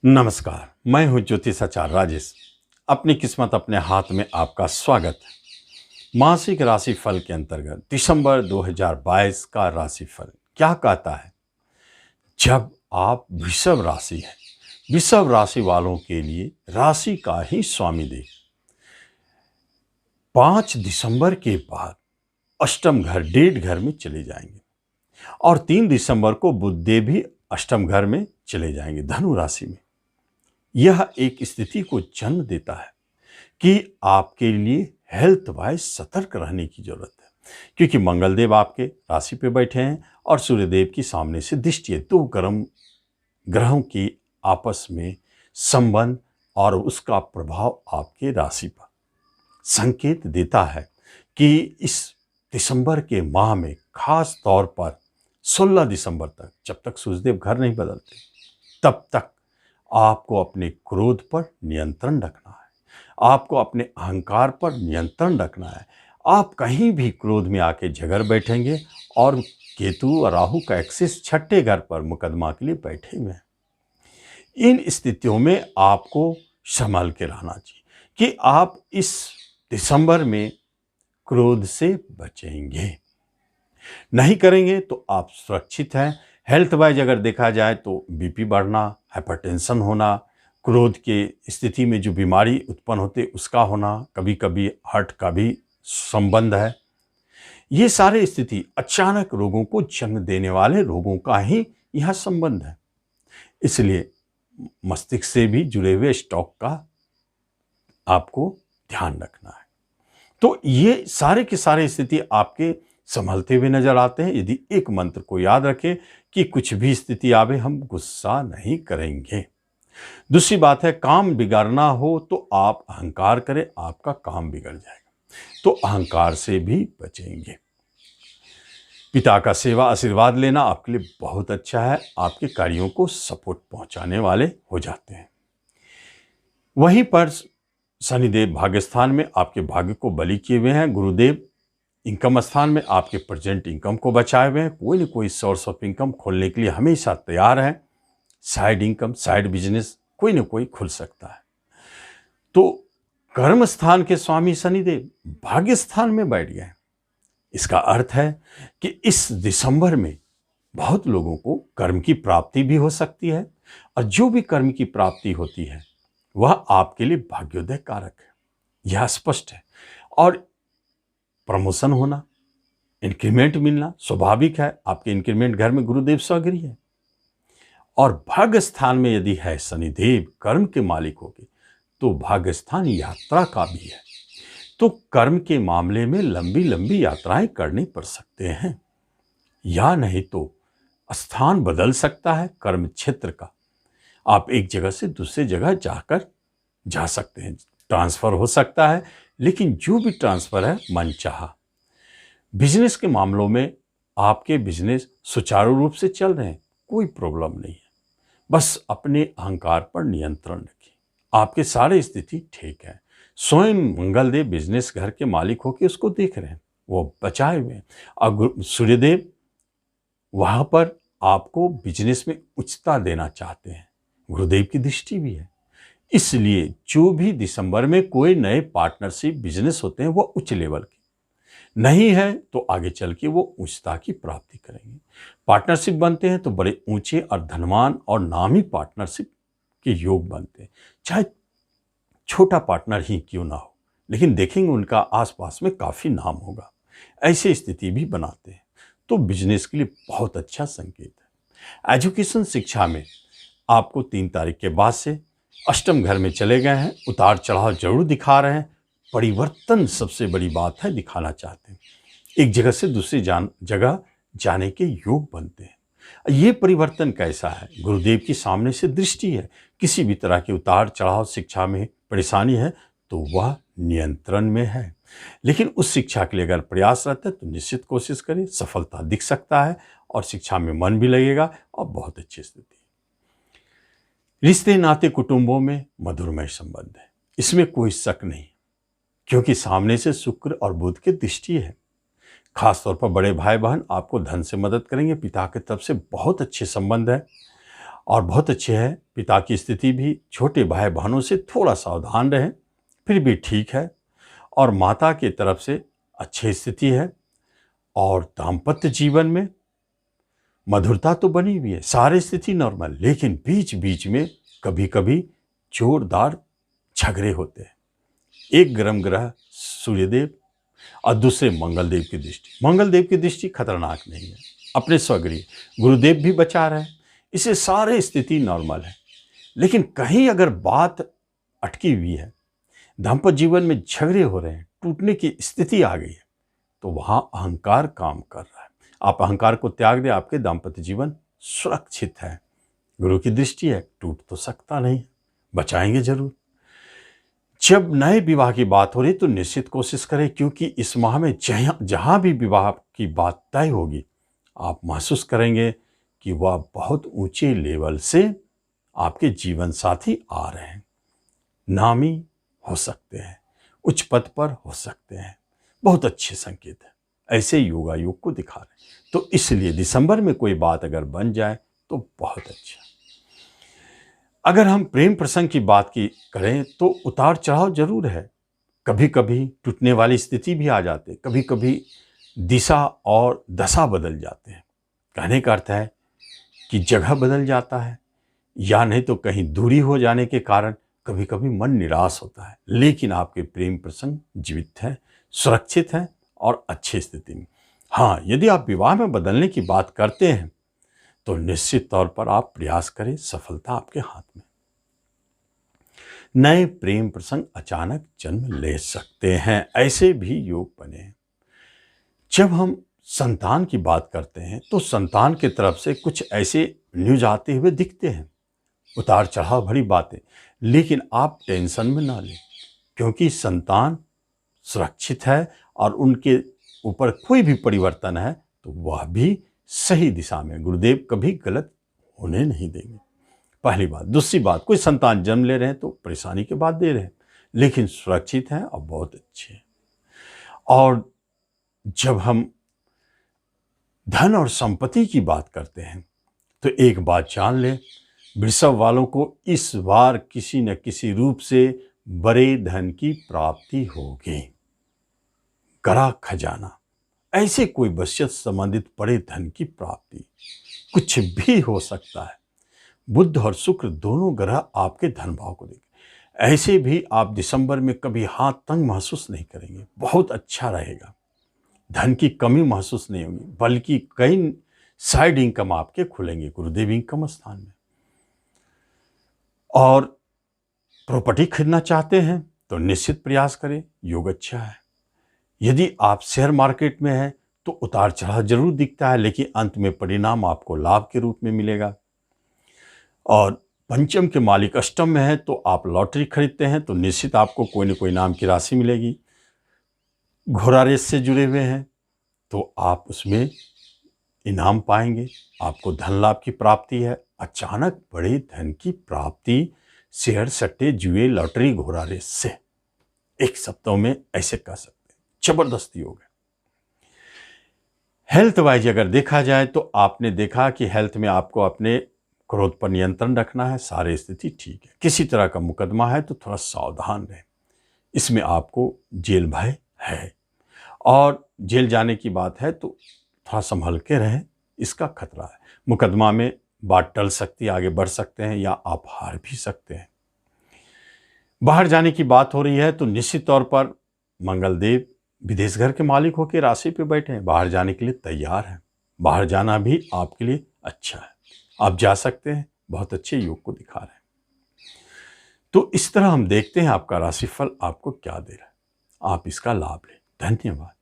नमस्कार, मैं हूं ज्योतिषाचार्य राजेश। अपनी किस्मत अपने हाथ में आपका स्वागत है। मासिक राशिफल के अंतर्गत दिसंबर 2022 का राशिफल क्या कहता है? जब आप वृषभ राशि है, वृषभ राशि वालों के लिए राशि का ही स्वामी देव 5 दिसंबर के बाद अष्टम घर डेढ़ घर में चले जाएंगे और 3 दिसंबर को बुध देव भी अष्टम घर में चले जाएंगे, धनु राशि में। यह एक स्थिति को जन्म देता है कि आपके लिए हेल्थ वाइज सतर्क रहने की जरूरत है, क्योंकि मंगलदेव आपके राशि पे बैठे हैं और सूर्यदेव की सामने से दृष्टि है। दो गर्म ग्रहों की आपस में संबंध और उसका प्रभाव आपके राशि पर संकेत देता है कि इस दिसंबर के माह में खास तौर पर 16 दिसंबर तक, जब तक सूर्यदेव घर नहीं बदलते, तब तक आपको अपने क्रोध पर नियंत्रण रखना है, आपको अपने अहंकार पर नियंत्रण रखना है। आप कहीं भी क्रोध में आके झगड़ बैठेंगे और केतु और राहु का एक्सिस छठे घर पर मुकदमा के लिए बैठे हुए हैं। इन स्थितियों में आपको संभल के रहना चाहिए कि आप इस दिसंबर में क्रोध से बचेंगे। नहीं करेंगे तो आप सुरक्षित हैं। हेल्थ वाइज अगर देखा जाए तो बीपी बढ़ना, हाइपरटेंशन होना, क्रोध के स्थिति में जो बीमारी उत्पन्न होते उसका होना, कभी कभी हार्ट का भी संबंध है। ये सारे स्थिति अचानक रोगों को जन्म देने वाले रोगों का ही यहाँ संबंध है। इसलिए मस्तिष्क से भी जुड़े हुए स्टॉक का आपको ध्यान रखना है। तो ये सारे के सारे स्थिति आपके संभलते हुए नजर आते हैं यदि एक मंत्र को याद रखें कि कुछ भी स्थिति आवे हम गुस्सा नहीं करेंगे। दूसरी बात है, काम बिगाड़ना हो तो आप अहंकार करें, आपका काम बिगड़ जाएगा, तो अहंकार से भी बचेंगे। पिता का सेवा आशीर्वाद लेना आपके लिए बहुत अच्छा है, आपके कार्यों को सपोर्ट पहुंचाने वाले हो जाते हैं। वहीं पर शनिदेव भाग्यस्थान में आपके भाग्य को बलि किए हुए हैं। गुरुदेव इनकम स्थान में आपके प्रेजेंट इनकम को बचाए हुए हैं। कोई न कोई सोर्स ऑफ इनकम खोलने के लिए हमेशा तैयार है। साइड इनकम, साइड बिजनेस कोई न कोई खुल सकता है। तो कर्म स्थान के स्वामी शनिदेव भाग्य स्थान में बैठ गए। इसका अर्थ है कि इस दिसंबर में बहुत लोगों को कर्म की प्राप्ति भी हो सकती है, और जो भी कर्म की प्राप्ति होती है वह आपके लिए भाग्योदय कारक है, यह स्पष्ट है। और प्रमोशन होना, इंक्रीमेंट मिलना स्वाभाविक है। आपके इंक्रीमेंट घर में गुरुदेव स्वगृही है, और भाग्य स्थान में यदि है शनिदेव कर्म के मालिक होगे तो भाग्य स्थान यात्रा का भी है। तो कर्म के मामले में लंबी लंबी यात्राएं करनी पड़ सकते हैं, या नहीं तो स्थान बदल सकता है कर्म क्षेत्र का। आप एक जगह से दूसरी जगह जा सकते हैं, ट्रांसफर हो सकता है, लेकिन जो भी ट्रांसफर है मनचाहा। बिजनेस के मामलों में आपके बिजनेस सुचारू रूप से चल रहे हैं, कोई प्रॉब्लम नहीं है। बस अपने अहंकार पर नियंत्रण रखिए, आपके सारे स्थिति ठीक है। स्वयं मंगलदेव बिजनेस घर के मालिक होकर उसको देख रहे हैं, वो बचाए हुए हैं। और सूर्यदेव वहां पर आपको बिजनेस में उच्चता देना चाहते हैं, गुरुदेव की दृष्टि भी है। इसलिए जो भी दिसंबर में कोई नए पार्टनरशिप बिजनेस होते हैं वो उच्च लेवल के नहीं है, तो आगे चल के वो उच्चता की प्राप्ति करेंगे। पार्टनरशिप बनते हैं तो बड़े ऊंचे और धनवान और नामी पार्टनरशिप के योग बनते हैं, चाहे छोटा पार्टनर ही क्यों ना हो, लेकिन देखेंगे उनका आसपास में काफी नाम होगा। ऐसी स्थिति भी बनाते हैं, तो बिजनेस के लिए बहुत अच्छा संकेत है। एजुकेशन शिक्षा में आपको 3 तारीख के बाद से अष्टम घर में चले गए हैं, उतार चढ़ाव जरूर दिखा रहे हैं। परिवर्तन सबसे बड़ी बात है, दिखाना चाहते हैं। एक जगह से दूसरी जगह जाने के योग बनते हैं। ये परिवर्तन कैसा है? गुरुदेव की सामने से दृष्टि है। किसी भी तरह के उतार चढ़ाव शिक्षा में परेशानी है तो वह नियंत्रण में है, लेकिन उस शिक्षा के लिए अगर प्रयास रहता है तो निश्चित कोशिश करें, सफलता दिख सकता है और शिक्षा में मन भी लगेगा और बहुत अच्छी स्थिति। रिश्ते नाते कुटुंबों में मधुरमय संबंध है, इसमें कोई शक नहीं, क्योंकि सामने से शुक्र और बुध की दृष्टि है। खासतौर पर बड़े भाई बहन आपको धन से मदद करेंगे, पिता की तरफ से बहुत अच्छे संबंध है। और बहुत अच्छे है। पिता की स्थिति भी छोटे भाई बहनों से थोड़ा सावधान रहें, फिर भी ठीक है। और माता की तरफ से अच्छी स्थिति है। और दाम्पत्य जीवन में मधुरता तो बनी हुई है, सारी स्थिति नॉर्मल, लेकिन बीच बीच में कभी कभी जोरदार झगड़े होते हैं। एक गर्म ग्रह सूर्यदेव और दूसरे मंगलदेव की दृष्टि। मंगलदेव की दृष्टि खतरनाक नहीं है, अपने स्वगृह गुरुदेव भी बचा रहे हैं, इसे सारे स्थिति नॉर्मल है। लेकिन कहीं अगर बात अटकी हुई है, दाम्पत्य जीवन में झगड़े हो रहे हैं, टूटने की स्थिति आ गई है, तो वहां अहंकार काम कर रहा है। आप अहंकार को त्याग दें, आपके दाम्पत्य जीवन सुरक्षित है। गुरु की दृष्टि है, टूट तो सकता नहीं, बचाएंगे जरूर। जब नए विवाह की बात हो रही तो निश्चित कोशिश करें, क्योंकि इस माह में जहां भी विवाह की बात तय होगी, आप महसूस करेंगे कि वह बहुत ऊंचे लेवल से आपके जीवन साथी आ रहे हैं। नामी हो सकते हैं, उच्च पद पर हो सकते हैं, बहुत अच्छे संकेत है, ऐसे योगा योग को दिखा रहे हैं। तो इसलिए दिसंबर में कोई बात अगर बन जाए तो बहुत अच्छा। अगर हम प्रेम प्रसंग की बात की करें तो उतार चढ़ाव जरूर है, कभी कभी टूटने वाली स्थिति भी आ जाती है, कभी कभी दिशा और दशा बदल जाते हैं। कहने का अर्थ है कि जगह बदल जाता है, या नहीं तो कहीं दूरी हो जाने के कारण कभी कभी मन निराश होता है। लेकिन आपके प्रेम प्रसंग जीवित है, सुरक्षित है और अच्छी स्थिति में। हाँ, यदि आप विवाह में बदलने की बात करते हैं तो निश्चित तौर पर आप प्रयास करें, सफलता आपके हाथ में। नए प्रेम प्रसंग अचानक जन्म ले सकते हैं, ऐसे भी योग बने हैं। जब हम संतान की बात करते हैं तो संतान की तरफ से कुछ ऐसे न्यूज आते हुए दिखते हैं, उतार चढ़ाव भरी बातें, लेकिन आप टेंशन में ना लें, क्योंकि संतान सुरक्षित है और उनके ऊपर कोई भी परिवर्तन है तो वह भी सही दिशा में, गुरुदेव कभी गलत होने नहीं देंगे। पहली बात। दूसरी बात, कोई संतान जन्म ले रहे हैं तो परेशानी के बाद दे रहे हैं, लेकिन सुरक्षित हैं और बहुत अच्छे हैं। और जब हम धन और संपत्ति की बात करते हैं तो एक बात जान लें, वृषभ वालों को इस बार किसी न किसी रूप से बड़े धन की प्राप्ति होगी। गरा खजाना, ऐसे कोई वसीयत संबंधित बड़े धन की प्राप्ति, कुछ भी हो सकता है। बुध और शुक्र दोनों ग्रह आपके धन भाव को देंगे। ऐसे भी आप दिसंबर में कभी हाथ तंग महसूस नहीं करेंगे, बहुत अच्छा रहेगा। धन की कमी महसूस नहीं होगी, बल्कि कई साइड इनकम आपके खुलेंगे गुरुदेव इनकम स्थान में। और प्रॉपर्टी खरीदना चाहते हैं तो निश्चित प्रयास करें, योग अच्छा है। यदि आप शेयर मार्केट में हैं तो उतार चढ़ाव जरूर दिखता है, लेकिन अंत में परिणाम आपको लाभ के रूप में मिलेगा। और पंचम के मालिक अष्टम में है तो आप लॉटरी खरीदते हैं तो निश्चित आपको कोई न कोई नाम की राशि मिलेगी। घोड़ा रेस से जुड़े हुए हैं तो आप उसमें इनाम पाएंगे, आपको धन लाभ की प्राप्ति है, अचानक बड़े धन की प्राप्ति शेयर सट्टे जुए लॉटरी घोड़ा रेस से एक सप्ताह में ऐसे कह सकते हैं, जबरदस्ती हो गए। हेल्थ वाइज अगर देखा जाए तो आपने देखा कि हेल्थ में आपको अपने क्रोध पर नियंत्रण रखना है, सारी स्थिति ठीक है। किसी तरह का मुकदमा है तो थोड़ा सावधान रहें, इसमें आपको जेल भय है। और जेल जाने की बात है तो थोड़ा संभल के रहें, इसका खतरा है। मुकदमा में बात टल सकती है, आगे बढ़ सकते हैं या आप हार भी सकते हैं। बाहर जाने की बात हो रही है तो निश्चित तौर पर मंगलदेव विदेश घर के मालिक होकर राशि पे बैठे हैं, बाहर जाने के लिए तैयार हैं। बाहर जाना भी आपके लिए अच्छा है, आप जा सकते हैं, बहुत अच्छे योग को दिखा रहे हैं। तो इस तरह हम देखते हैं आपका राशिफल आपको क्या दे रहा है, आप इसका लाभ लें। धन्यवाद।